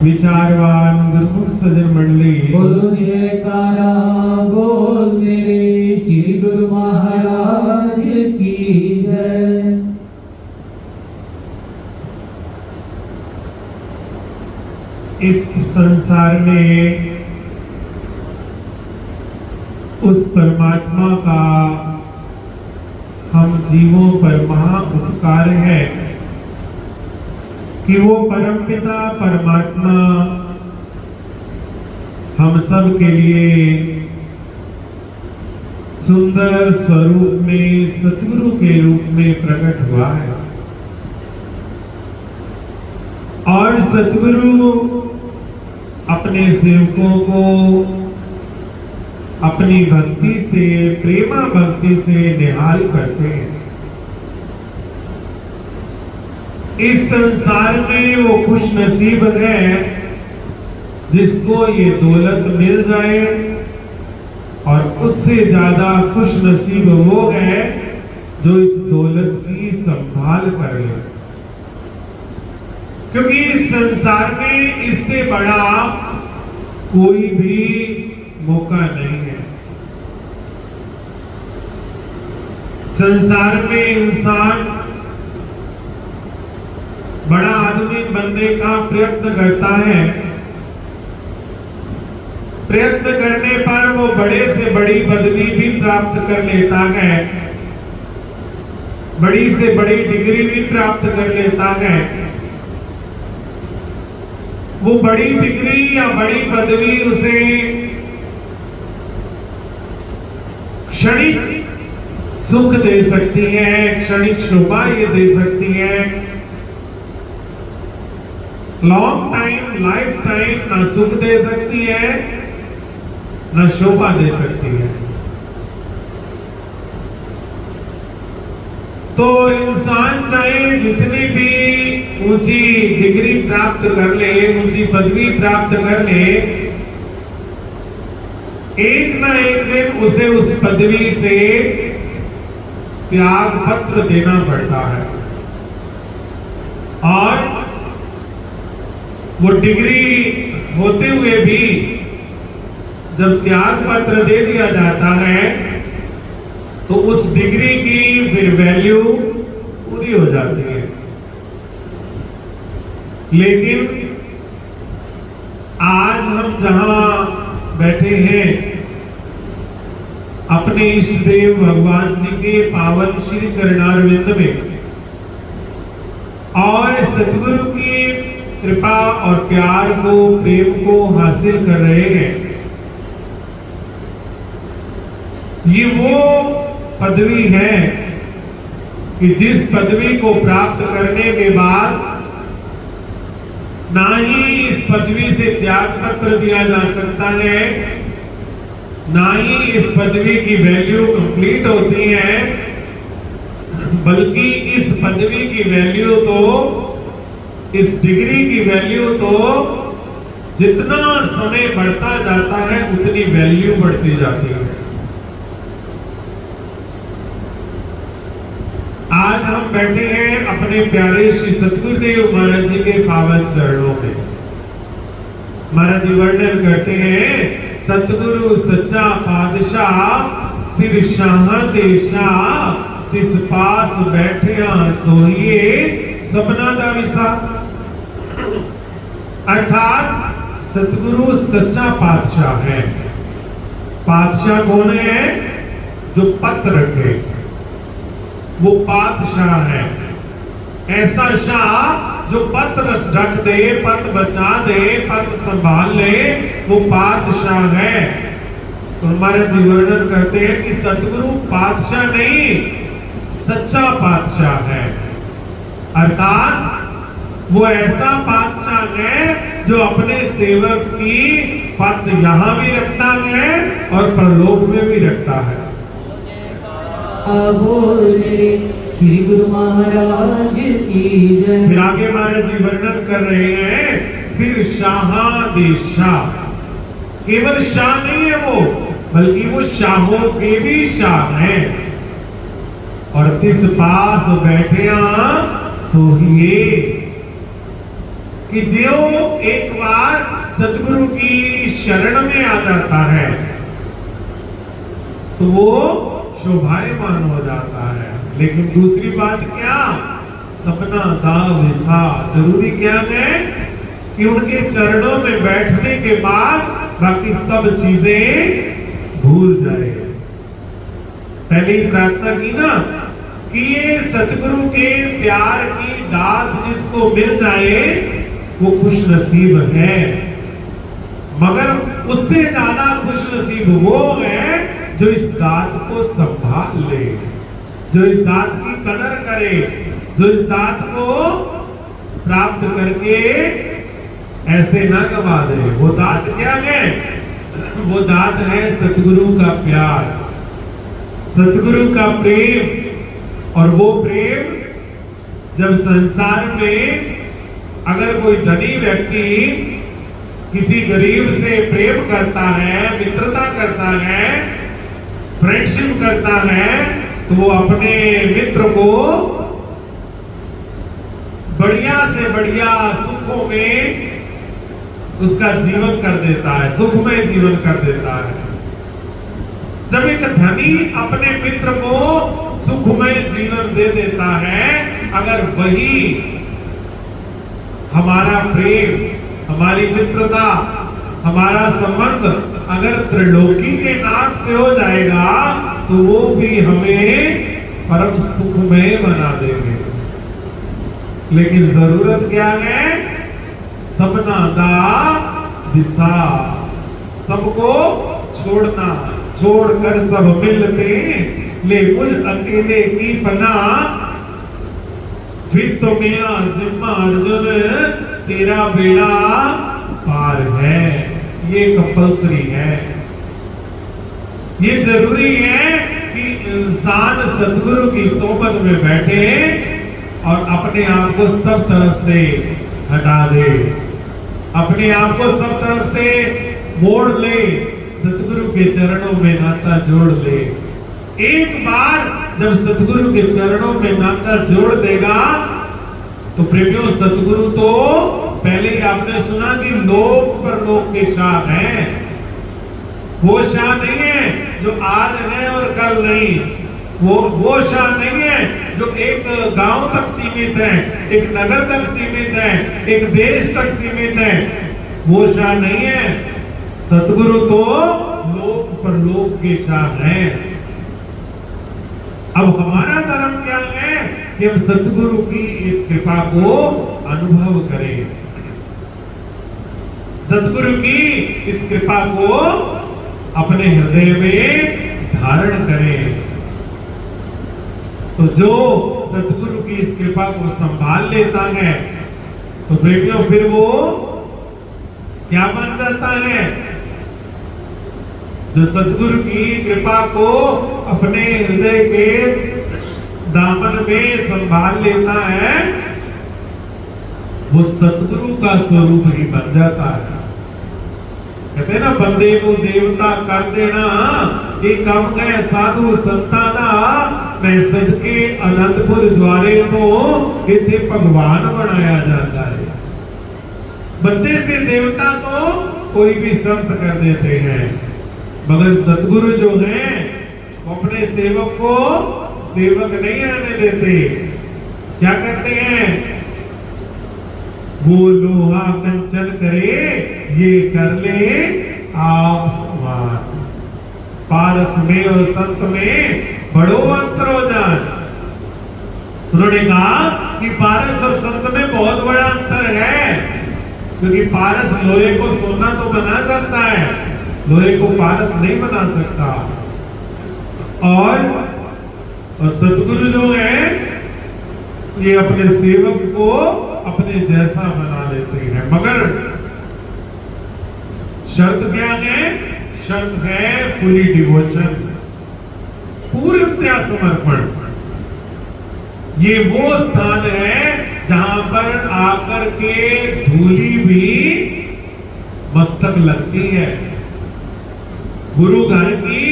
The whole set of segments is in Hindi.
विचारवान गुरुमुख सजन मंडली बोलो जयकारा बोल मेरे श्री गुरु महाराज की जय। इस संसार में उस परमात्मा का हम जीवों पर महा उपकार है कि वो परमपिता परमात्मा हम सब के लिए सुंदर स्वरूप में सतगुरु के रूप में प्रकट हुआ है और सतगुरु अपने सेवकों को अपनी भक्ति से प्रेमा भक्ति से निहाल करते हैं। इस संसार में वो खुश नसीब है जिसको ये दौलत मिल जाए और उससे ज्यादा खुश नसीब वो है जो इस दौलत की संभाल कर ले, क्योंकि इस संसार में इससे बड़ा कोई भी मौका नहीं है। संसार में इंसान बड़ा आदमी बनने का प्रयत्न करता है, प्रयत्न करने पर वो बड़े से बड़ी पदवी भी प्राप्त कर लेता है, बड़ी से बड़ी डिग्री भी प्राप्त कर लेता है। वो बड़ी डिग्री या बड़ी पदवी उसे क्षणिक सुख दे सकती है, क्षणिक शोभा ये दे सकती है, लॉन्ग टाइम लाइफ टाइम ना सुख दे सकती है ना शोभा दे सकती है। तो इंसान चाहे जितनी भी ऊंची डिग्री प्राप्त कर ले, ऊंची पदवी प्राप्त कर ले, एक ना एक दिन उसे उस पदवी से त्याग पत्र देना पड़ता है और वो डिग्री होते हुए भी जब त्याग पत्र दे दिया जाता है तो उस डिग्री की फिर वैल्यू पूरी हो जाती है। लेकिन आज हम जहां बैठे हैं अपने इष्ट देव भगवान जी के पावन श्री चरणारविंद में और सतगुरु की कृपा और प्यार को प्रेम को हासिल कर रहे हैं। ये वो पदवी है कि जिस पदवी को प्राप्त करने के बाद ना ही इस पदवी से त्याग पत्र दिया जा सकता है, ना ही इस पदवी की वैल्यू कंप्लीट होती है, बल्कि इस पदवी की वैल्यू तो, इस डिग्री की वैल्यू तो जितना समय बढ़ता जाता है उतनी वैल्यू बढ़ती जाती है। आज हम बैठे हैं अपने प्यारे श्री सतगुरुदेव महाराज जी के पावन चरणों में। महाराज जी वर्णन करते हैं, सतगुरु सच्चा पातशाह सिर शाह देशा तिस पास बैठिया सोहिए सपना दा विसा। अर्थात सतगुरु सच्चा पातशाह है। पातशाह कौन है? जो पत रखे, वो पातशाह है। ऐसा शाह जो पत रख दे, पत बचा दे, पत संभाल ले, वो पातशाह है। तो हमारे जी वर्णन करते हैं कि सतगुरु पातशाह नहीं, सच्चा पातशाह है। अर्थात वो ऐसा बादशाह है जो अपने सेवक की पत यहां भी रखता है और परलोक में भी रखता है। श्री गुरु महाराज की जय। फिर आगे महाराज जी वर्णन कर रहे हैं, सिर शाह देशा। केवल शाह नहीं है वो, बल्कि वो शाहों के भी शाह हैं। और तिस पास बैठिया सोहिए, कि जो एक बार सतगुरु की शरण में आ जाता है तो वो शोभायमान हो जाता है। लेकिन दूसरी बात क्या, सपना दा विसा, जरूरी क्या है कि उनके चरणों में बैठने के बाद बाकी सब चीजें भूल जाए। पहले ही प्रार्थना की ना कि ये सतगुरु के प्यार की दात जिसको मिल जाए वो खुश नसीब है, मगर उससे ज्यादा खुश नसीब वो है जो इस दात को संभाल ले, जो इस दात की कदर करे, जो इस दात को प्राप्त करके ऐसे ना गवा दे। वो दात क्या है? वो दात है सतगुरु का प्यार, सतगुरु का प्रेम। और वो प्रेम जब संसार में अगर कोई धनी व्यक्ति किसी गरीब से प्रेम करता है, मित्रता करता है, फ्रेंडशिप करता है, तो वो अपने मित्र को बढ़िया से बढ़िया सुखों में उसका जीवन कर देता है, सुखमय जीवन कर देता है। जब एक धनी अपने मित्र को सुखमय जीवन दे देता है, अगर वही हमारा प्रेम, हमारी मित्रता, हमारा संबंध अगर त्रिलोकी के नाथ से हो जाएगा तो वो भी हमें परम सुखमय बना देंगे। लेकिन जरूरत क्या है? सबना दा विसा, सबको छोड़ना, छोड़कर सब मिलते ले मुझ अकेले की पनाह, फिर तो मेरा जिम्मा अर्जुन तेरा बेड़ा पार है। ये कंपल्सरी है, ये जरूरी है कि इंसान सतगुरु की सोबत में बैठे और अपने आप को सब तरफ से हटा दे, अपने आप को सब तरफ से मोड़ ले, सतगुरु के चरणों में नाता जोड़ ले। एक बार जब सतगुरु के चरणों में नाता जोड़ देगा तो प्रेमियों, सतगुरु तो पहले ही आपने सुना कि लोक पर लोक के शाह हैं। वो शाह नहीं है जो आज है और कल नहीं, वो शाह नहीं है जो एक गांव तक सीमित है, एक नगर तक सीमित है, एक देश तक सीमित है। वो शाह नहीं है। सतगुरु तो लोक पर लोक के शाह हैं। अब हमारा धर्म क्या है कि हम सतगुरु की इस कृपा को अनुभव करें, सतगुरु की इस कृपा को अपने हृदय में धारण करें। तो जो सतगुरु की इस कृपा को संभाल लेता है तो बेटियों फिर वो क्या बन जाता है? जो सतगुरु की कृपा को अपने हृदय के दामन में संभाल लेता है, वो सतगुरु का स्वरूप ही बन जाता है। कहते हैं ना, बंदे को देवता कर देना ये काम गए साधु संता दा, मैं सदके अनंतपुर द्वारे तो इतने भगवान बनाया जाता है। बंदे से देवता तो कोई भी संत कर देते हैं, मगर सतगुरु जो हैं वो अपने सेवक को सेवक नहीं रहने देते। क्या करते हैं? वो लोहा कंचन करे ये कर ले आप समान, पारस में और संत में बड़ो अंतर हो जाए। उन्होंने कहा कि पारस और संत में बहुत बड़ा अंतर है, क्योंकि पारस लोहे को सोना तो बना सकता है, लोहे को पारस नहीं बना सकता। और सतगुरु जो है ये अपने सेवक को अपने जैसा बना लेते हैं, मगर शर्त क्या है? शर्त है फुली डिवोशन, पूर्णतया समर्पण। ये वो स्थान है जहां पर आकर के धूली भी मस्तक लगती है। गुरु घर की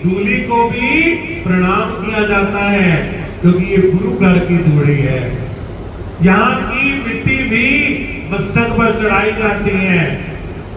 धूली को भी प्रणाम किया जाता है, क्योंकि ये गुरु घर की धूली है। यहाँ की मिट्टी भी मस्तक पर चढ़ाई जाती हैं।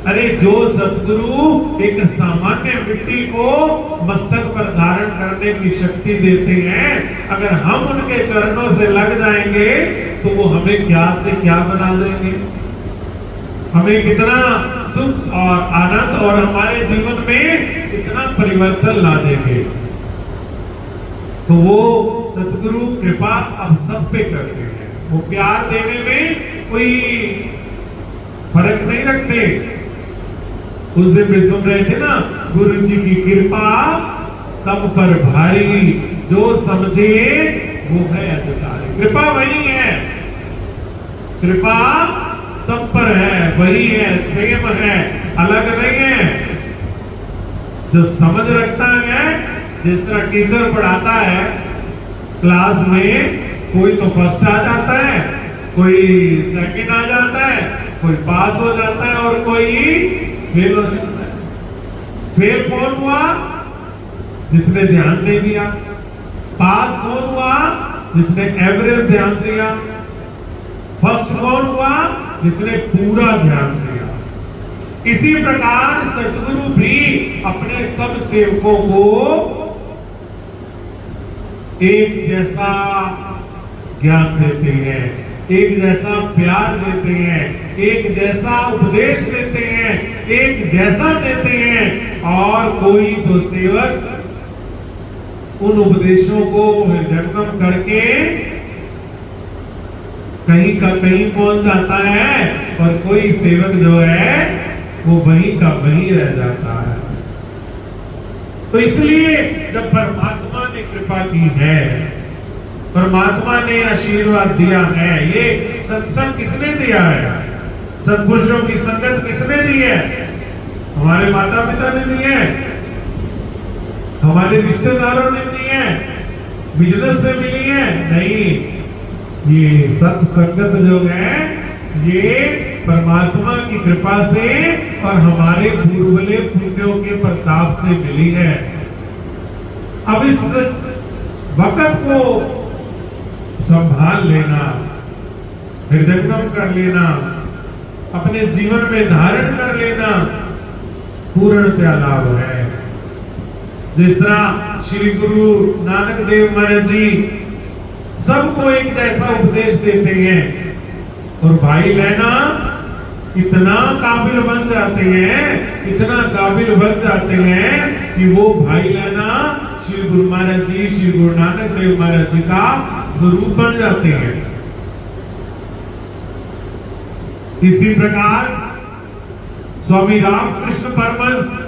अरे जो सतगुरु एक सामान्य मिट्टी को मस्तक पर धारण करने की शक्ति देते हैं, अगर हम उनके चरणों से लग जाएंगे तो वो हमें क्या से क्या बना देंगे, हमें कितना सुख और आनंद और हमारे जीवन में कितना परिवर्तन ला देंगे। तो वो सतगुरु कृपा अब सब पे करते हैं, वो प्यार देने में कोई फर्क नहीं रखते। उस दिन भी सुन रहे थे ना, गुरु जी की कृपा सब पर भारी, जो समझे वो है अधिकारी। कृपा वही है, कृपा सब पर है, वही है, सेम है, अलग नहीं है। जो समझ रखता है, जिस तरह टीचर पढ़ाता है क्लास में, कोई तो फर्स्ट आ जाता है, कोई सेकंड आ जाता है, कोई पास हो जाता है और कोई फेल हो जाता है। फेल कौन हुआ? जिसने ध्यान नहीं दिया। पास कौन हुआ? जिसने एवरेज ध्यान दिया। फर्स्ट कौन हुआ? जिसने पूरा ध्यान दिया। इसी प्रकार सतगुरु भी अपने सब सेवकों को एक जैसा ज्ञान देते हैं, एक जैसा प्यार देते हैं, एक जैसा उपदेश देते हैं, एक जैसा देते हैं। और कोई तो सेवक उन उपदेशों को हृदयंगम करके कहीं का कहीं पहुंच जाता है, और कोई सेवक जो है वो वहीं का वहीं रह जाता है। तो इसलिए जब परमात्मा ने कृपा की है, परमात्मा ने आशीर्वाद दिया है, ये सत्संग किसने दिया है? सत्पुरुषों की संगत किसने दी है? हमारे माता पिता ने दी है, हमारे रिश्तेदारों ने दी है, बिजनेस से मिली है? नहीं, ये सत्संगत जो है ये परमात्मा की कृपा से और हमारे पूर्वले पुण्यों के प्रताप से मिली है। अब इस वक्त को संभाल लेना, हृदयंगम कर लेना, अपने जीवन में धारण कर लेना पूर्णतया लाभ है। जिस तरह श्री गुरु नानक देव महाराज जी सबको एक जैसा उपदेश देते हैं, और भाई लेना इतना काबिल बन जाते हैं, इतना काबिल बन जाते हैं कि वो भाई लेना श्री गुरु महाराज जी, श्री गुरु नानक देव महाराज जी का स्वरूप बन जाते हैं। इसी प्रकार स्वामी रामकृष्ण परमहंस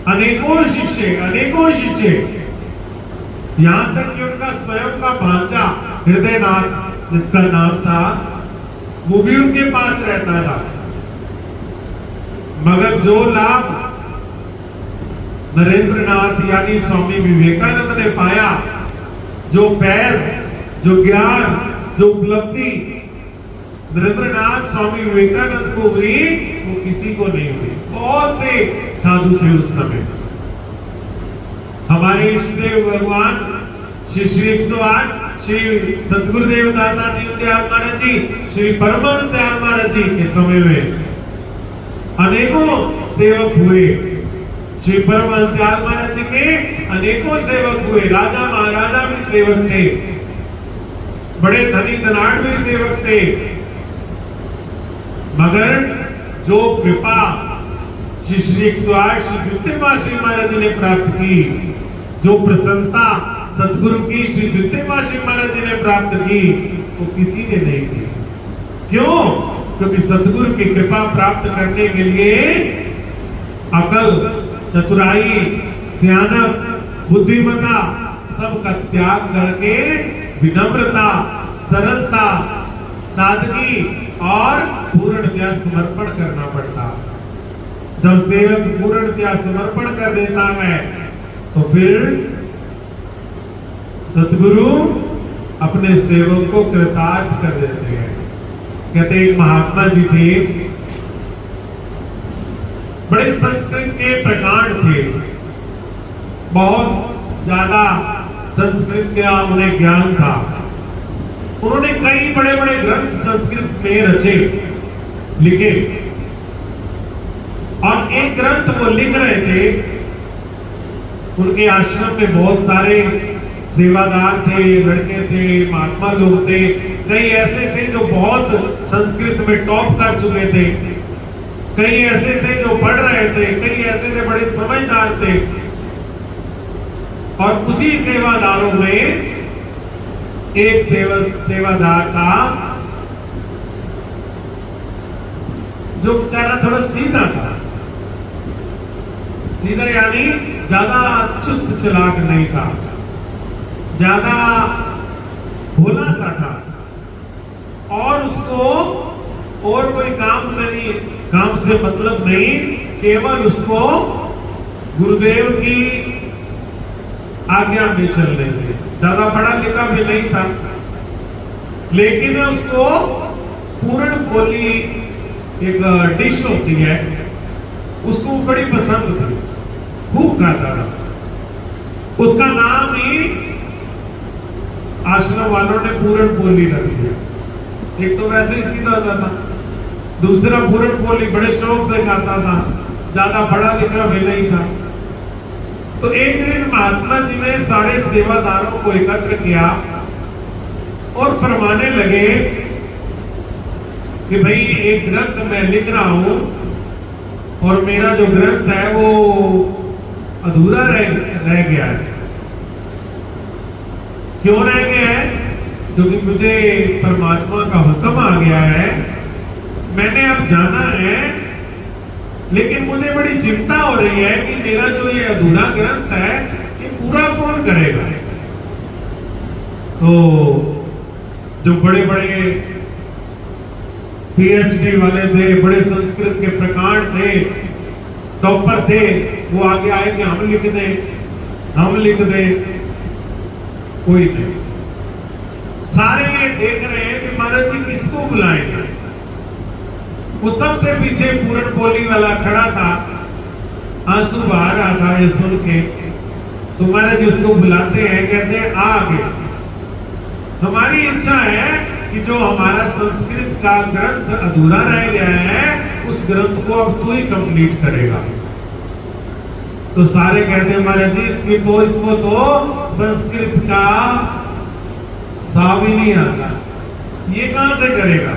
अनेकों शिष्य, यहां तक कि उनका स्वयं का भांजा हृदयनाथ जिसका नाम था, वो भी उनके पास रहता था। मगर जो लाभ नरेंद्रनाथ यानी स्वामी विवेकानंद ने पाया, जो फैज, जो ज्ञान, जो उपलब्धि नरेंद्रनाथ स्वामी विवेकानंद को हुई, वो किसी को नहीं हुई। बहुत से साधु थे उस समय। हमारे इष्टदेव भगवान श्री 108 श्री सतगुरुदेव दादा दीनदयाल महाराज जी, श्री परमहंस दयाल महाराज जी के समय में अनेकों सेवक हुए। श्री परमहंस दयाल महाराज जी के अनेकों सेवक हुए, राजा महाराजा भी सेवक थे, बड़े धनी धनाढ़ भी सेवक थे। मगर जो कृपा श्री 108 श्री द्वितीयमासी महाराज जी ने प्राप्त की, जो प्रसन्नता सतगुरु की श्री द्वितीयमासी महाराज जी ने प्राप्त की, वो किसी ने नहीं की। क्यों? क्योंकि सतगुरु की कृपा प्राप्त करने के लिए अकल, चतुराई, सियानत, बुद्धिमत्ता सबका त्याग करके विनम्रता, सरलता, सादगी और पूर्णतया समर्पण करना पड़ता। जब सेवक पूर्णतया समर्पण कर देता है तो फिर सतगुरु अपने सेवक को कृतार्थ कर देते हैं। कहते एक महात्मा जी थे, बड़े संस्कृत के प्रकांड थे, बहुत ज्यादा संस्कृत का उन्हें ज्ञान था। उन्होंने कई बड़े बड़े ग्रंथ संस्कृत में रचे, लिखे। और एक ग्रंथ वो लिख रहे थे, उनके आश्रम में बहुत सारे सेवादार थे, लड़के थे, महात्मा लोग थे, कई ऐसे थे जो बहुत संस्कृत में टॉप कर चुके थे, कई ऐसे थे जो पढ़ रहे थे, कई ऐसे थे बड़े समझदार थे। और उसी सेवादारों में एक सेवादार था जो बेचारा थोड़ा सीधा था, सीधा यानी ज्यादा चुस्त चालाक नहीं था, ज्यादा भोला सा था, और उसको और कोई काम नहीं, काम से मतलब नहीं, केवल उसको गुरुदेव की आज्ञा में चलने से, ज्यादा पढ़ा लिखा भी नहीं था, लेकिन उसको पूर्ण बोली एक डिश होती है, उसको बड़ी पसंद थी, खूब खाता था। उसका नाम ही आश्रम वालों ने पूर्ण बोली रख दिया। एक तो वैसे ही सीधा होता था, दूसरा पूर्ण बोली बड़े शौक से खाता था, ज्यादा पढ़ा लिखा भी नहीं था। तो एक दिन महात्मा जी ने सारे सेवादारों को एकत्र किया और फरमाने लगे कि भाई एक ग्रंथ मैं लिख रहा हूं और मेरा जो ग्रंथ है वो अधूरा रह गया है। क्यों रह गया है? क्योंकि मुझे परमात्मा का हुक्म आ गया है, मैंने अब जाना है, लेकिन मुझे बड़ी चिंता हो रही है कि मेरा जो ये अधूरा ग्रंथ है ये पूरा कौन करेगा। तो जो बड़े बड़े पीएचडी वाले थे, बड़े संस्कृत के प्रकांड थे, टॉपर थे, वो आगे आए कि हम लिख दें, हम लिख दें। कोई नहीं, सारे ये देख रहे हैं कि महाराज जी किसको बुलाएंगे। वो सबसे पीछे पूर्ण बोली वाला खड़ा था, आंसू बहा रहा था ये सुन के। तो महाराज जी उसको बुलाते हैं, कहते हैं आगे, हमारी इच्छा है कि जो हमारा संस्कृत का ग्रंथ अधूरा रह गया है उस ग्रंथ को अब तू ही कंप्लीट करेगा। तो सारे कहते हैं महाराज जी इसको तो संस्कृत का साव ही नहीं आता, ये कहां से करेगा।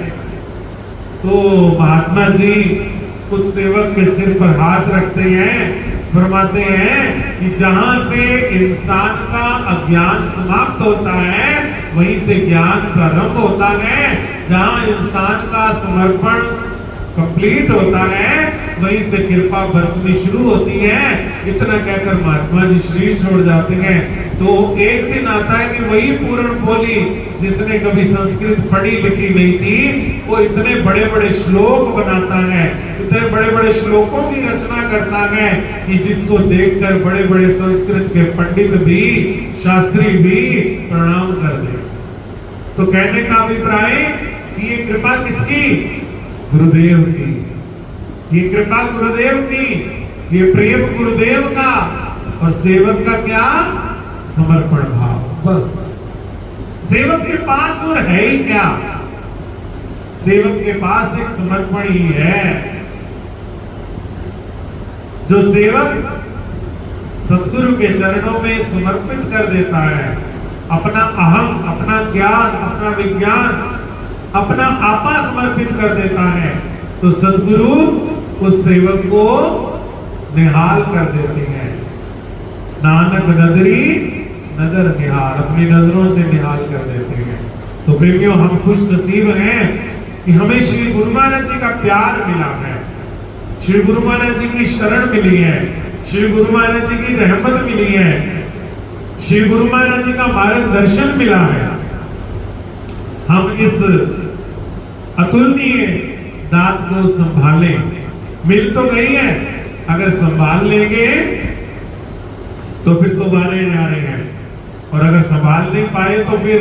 तो महात्मा जी उस सेवक के सिर पर हाथ रखते हैं, फरमाते हैं कि जहां से इंसान का अज्ञान समाप्त होता है वहीं से ज्ञान प्रारंभ होता है, जहां इंसान का समर्पण कंप्लीट होता है वहीं से कृपा बरसनी शुरू होती है। इतना कहकर महात्मा जी शरीर छोड़ जाते हैं। तो एक दिन आता है कि वही पूर्ण बोली जिसने कभी संस्कृत पढ़ी लिखी नहीं थी, वो इतने बड़े बड़े श्लोक बनाता है, इतने बड़े बड़े श्लोकों की रचना करता है कि जिसको देखकर बड़े बड़े संस्कृत के पंडित भी, शास्त्री भी प्रणाम कर दे। तो कहने का अभिप्राय कि ये कृपा किसकी? गुरुदेव की। ये कृपा गुरुदेव की, ये प्रेम गुरुदेव का, और सेवक का क्या? समर्पण भाव। बस सेवक के पास और है ही क्या? सेवक के पास एक समर्पण ही है। जो सेवक सतगुरु के चरणों में समर्पित कर देता है अपना अहम, अपना ज्ञान, अपना विज्ञान, अपना आपा समर्पित कर देता है, तो सतगुरु उस सेवक को निहाल कर देते हैं। नानक नदरी नजर निहाल, अपनी नजरों से निहाल कर देते हैं। तो प्रेमियों, हम खुश नसीब हैं कि हमें श्री गुरु महाराज जी का प्यार मिला है, श्री गुरु महाराज जी की शरण मिली है, श्री गुरु महाराज जी की रहमत मिली है, श्री गुरु महाराज जी का मार्गदर्शन मिला है। हम इस अतुलनीय दात को संभालें। मिल तो गई है, अगर संभाल लेंगे तो फिर तो बारे न्यारे हैं, और अगर संभाल नहीं पाए तो फिर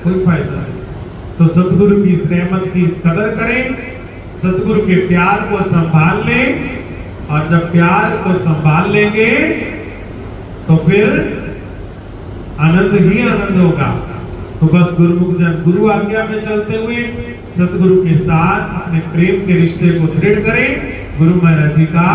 कोई फायदा नहीं। तो सतगुरु की इस रहमत की कदर करें, सतगुरु के प्यार को संभाल लें, और जब प्यार को संभाल लेंगे तो फिर आनंद ही आनंद होगा। तो बस गुरुमुख जन गुरु आज्ञा में चलते हुए सतगुरु के साथ अपने प्रेम के रिश्ते को दृढ़ करें। गुरु महाराज जी का